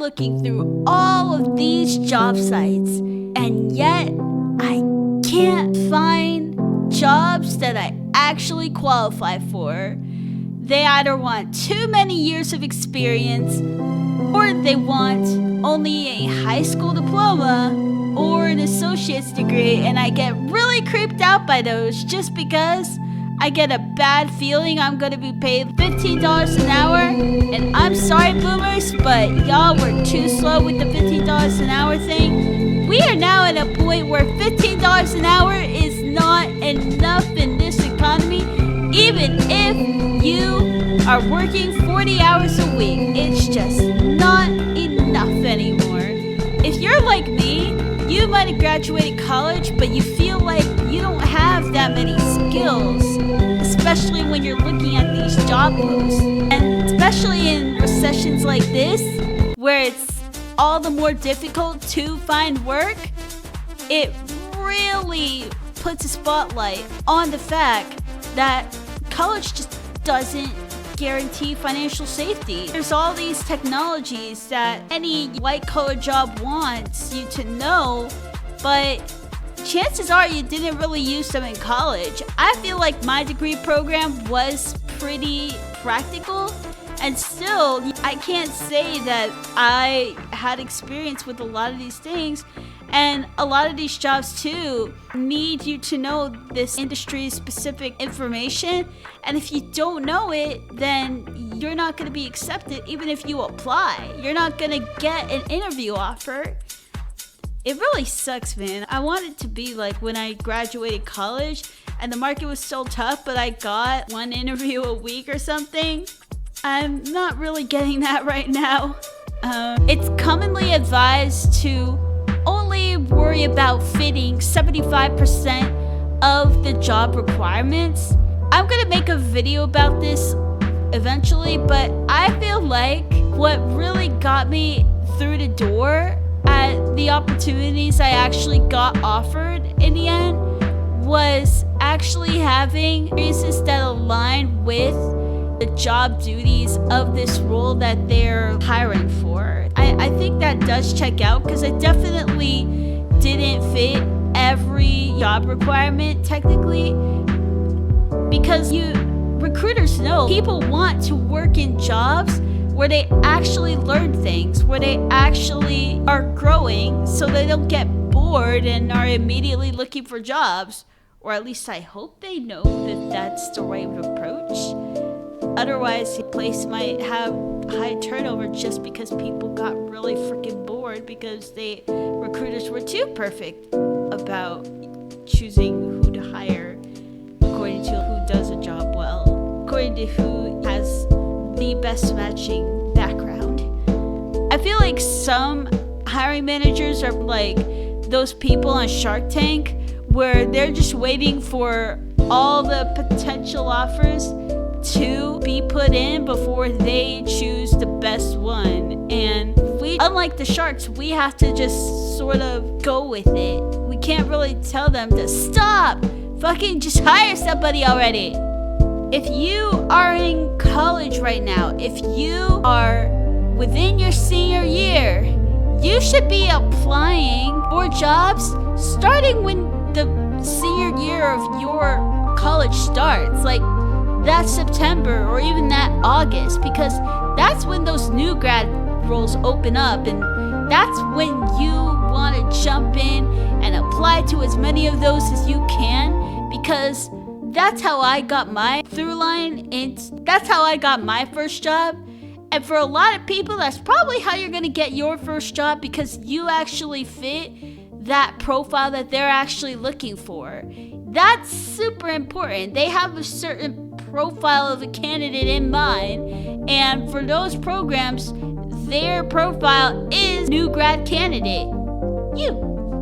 looking through all of these job sites, and yet I can't find jobs that I actually qualify for. They either want too many years of experience, or they want only a high school diploma or an associate's degree, and I get really creeped out by those just because I get a bad feeling I'm gonna be paid $15 an hour. And I'm sorry, boomers, but y'all were too slow with the $15 an hour thing. We are now at a point where $15 an hour is not enough in this economy. Even if you are working 40 hours a week, it's just not enough anymore. If you're like me, you might have graduated college, but you feel like you don't have that many skills, especially when you're looking at these job posts. And especially in recessions like this, where it's all the more difficult to find work, it really puts a spotlight on the fact that college just doesn't guarantee financial safety. There's all these technologies that any white-collar job wants you to know, but chances are you didn't really use them in college. I feel like my degree program was pretty practical, and still, I can't say that I had experience with a lot of these things. And a lot of these jobs too need you to know this industry specific information. And if you don't know it, then you're not going to be accepted even if you apply. You're not going to get an interview offer. It really sucks, man. I want it to be like when I graduated college and the market was so tough, but I got one interview a week or something. I'm not really getting that right now. It's commonly advised to only worry about fitting 75% of the job requirements. I'm gonna make a video about this eventually, but I feel like what really got me through the door at the opportunities I actually got offered in the end was actually having experiences that align with the job duties of this role that they're hiring for. I think that does check out because I definitely didn't fit every job requirement technically, because recruiters know people want to work in jobs where they actually learn things, where they actually are growing so they don't get bored and are immediately looking for jobs. Or at least I hope they know that that's the right approach. Otherwise, the place might have high turnover just because people got really freaking bored because recruiters were too perfect about choosing who to hire according to who does a job well, according to who has the best matching background. I feel like some hiring managers are like those people on Shark Tank where they're just waiting for all the potential offers to be put in before they choose the best one. And unlike the sharks, we have to just sort of go with it. We can't really tell them to stop, fucking just hire somebody already. If you are in college right now, if you are within your senior year, you should be applying for jobs starting when the senior year of your college starts. Like that September or even that August, because that's when those new grad roles open up, and that's when you want to jump in and apply to as many of those as you can, because that's how I got my through line, and that's how I got my first job. And for a lot of people, that's probably how you're going to get your first job, because you actually fit that profile that they're actually looking for. That's super important. They have a certain profile of a candidate in mind, and for those programs, their profile is new grad candidate.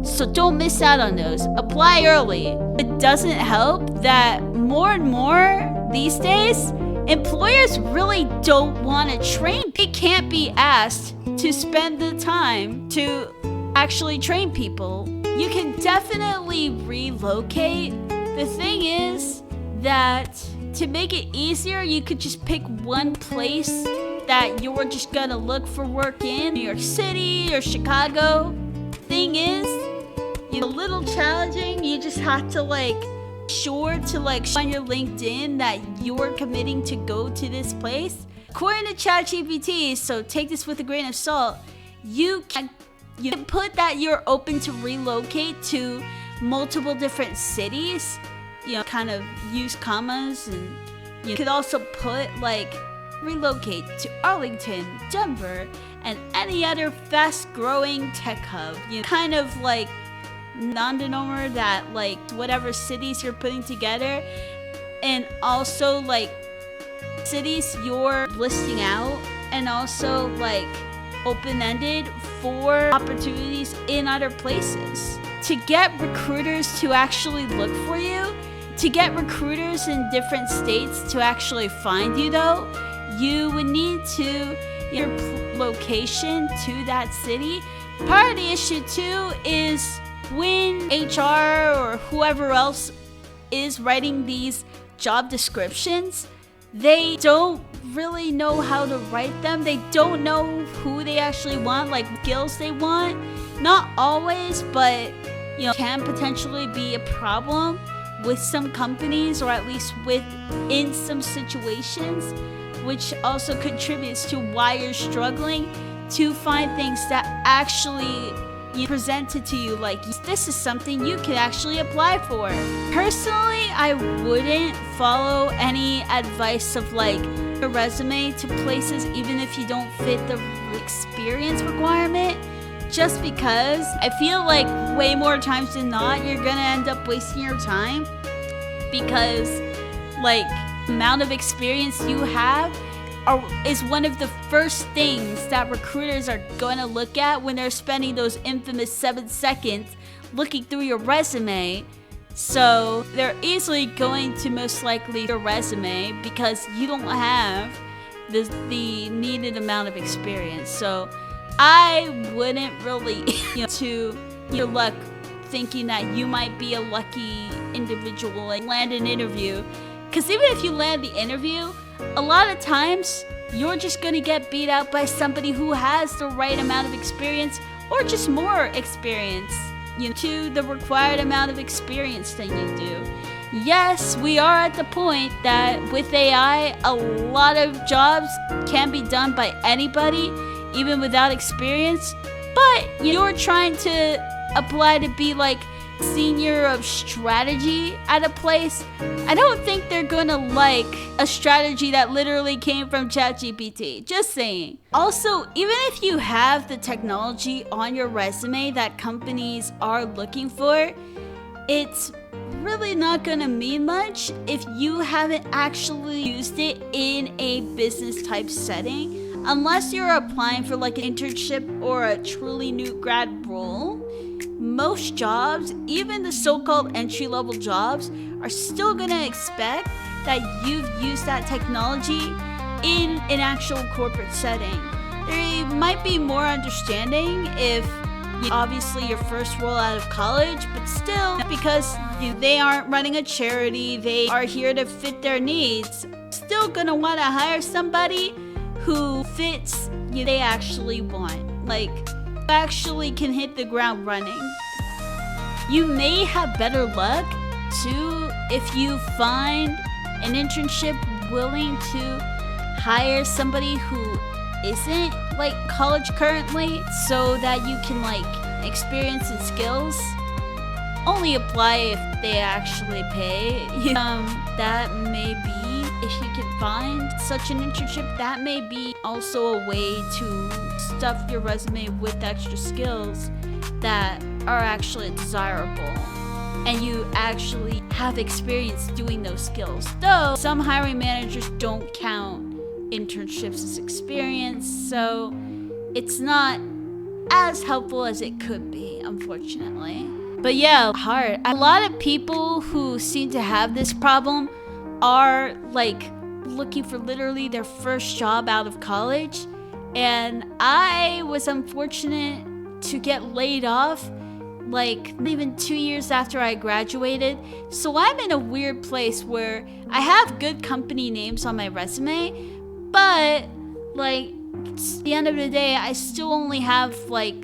So don't miss out on those. Apply early. It doesn't help that more and more these days, employers really don't want to train. They can't be asked to spend the time to actually train people. You can definitely relocate. The thing is that to make it easier, you could just pick one place that you're just gonna look for work in New York City or Chicago. Thing is, a little challenging. You just have to show on your LinkedIn that you're committing to go to this place. According to ChatGPT, so take this with a grain of salt, you can put that you're open to relocate to multiple different cities. Kind of use commas, and you could also put relocate to Arlington, Denver, and any other fast-growing tech hub. Kind of non-denominator that whatever cities you're putting together, and also cities you're listing out, and also open-ended for opportunities in other places. To get recruiters to actually look for you, to get recruiters in different states to actually find you though, you would need to your location to that city. Part of the issue too is when HR or whoever else is writing these job descriptions, they don't really know how to write them. They don't know who they actually want, skills they want. Not always, but can potentially be a problem with some companies, or at least within some situations, which also contributes to why you're struggling to find things that actually presented to you this is something you can actually apply for. Personally, I wouldn't follow any advice of a resume to places even if you don't fit the experience requirement, just because I feel way more times than not you're gonna end up wasting your time, because amount of experience you have is one of the first things that recruiters are going to look at when they're spending those infamous 7 seconds looking through your resume. So they're easily going to most likely your resume because you don't have the needed amount of experience. So I wouldn't really to your luck thinking that you might be a lucky individual and land an interview, because even if you land the interview, a lot of times you're just going to get beat out by somebody who has the right amount of experience, or just more experience, to the required amount of experience than you do. Yes, we are at the point that with AI, a lot of jobs can be done by anybody, even without experience, but you're trying to apply to be senior of strategy at a place. I don't think they're gonna like a strategy that literally came from ChatGPT. Just saying. Also, even if you have the technology on your resume that companies are looking for, it's really not gonna mean much if you haven't actually used it in a business type setting, unless you're applying for an internship or a truly new grad role. Most jobs, even the so-called entry-level jobs, are still gonna expect that you've used that technology in an actual corporate setting. They might be more understanding if obviously your first role out of college, but still, because they aren't running a charity, they are here to fit their needs, still gonna want to hire somebody who fits they actually want, actually can hit the ground running. You may have better luck too if you find an internship willing to hire somebody who isn't college currently, so that you can experience and skills only apply if they actually pay. That may be, if you can find such an internship, that may be also a way to stuff your resume with extra skills that are actually desirable, and you actually have experience doing those skills. Though some hiring managers don't count internships as experience, so it's not as helpful as it could be, unfortunately. But yeah, hard. A lot of people who seem to have this problem are looking for literally their first job out of college, and I was unfortunate to get laid off even 2 years after I graduated. So I'm in a weird place where I have good company names on my resume, but Like, at the end of the day, I still only have like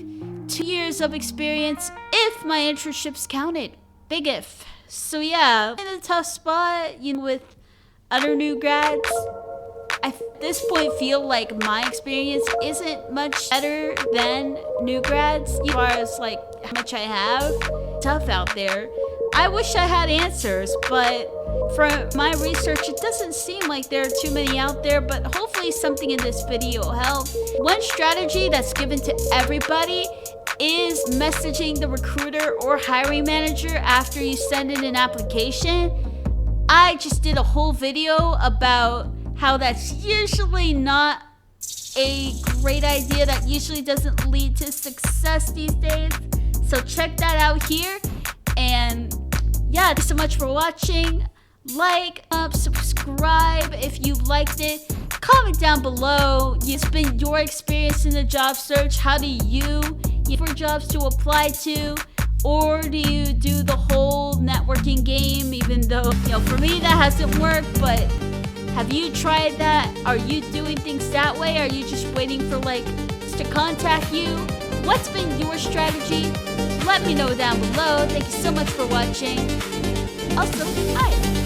2 years of experience if my internships counted. Big if. So yeah, in a tough spot, with other new grads. I at this point feel like my experience isn't much better than new grads as far as like how much I have. Tough out there. I wish I had answers, but from my research, it doesn't seem like there are too many out there, but hopefully something in this video will help. One strategy that's given to everybody is messaging the recruiter or hiring manager after you send in an application. I just did a whole video about how that's usually not a great idea. That usually doesn't lead to success these days. So check that out here. And yeah, thanks so much for watching. Like, subscribe if you liked it. Comment down below. It's been your experience in the job search. How do you look for jobs to apply to? Or do you do the whole networking game, even though, for me that hasn't worked, but have you tried that? Are you doing things that way? Are you just waiting for to contact you? What's been your strategy? Let me know down below. Thank you so much for watching. Also, hi.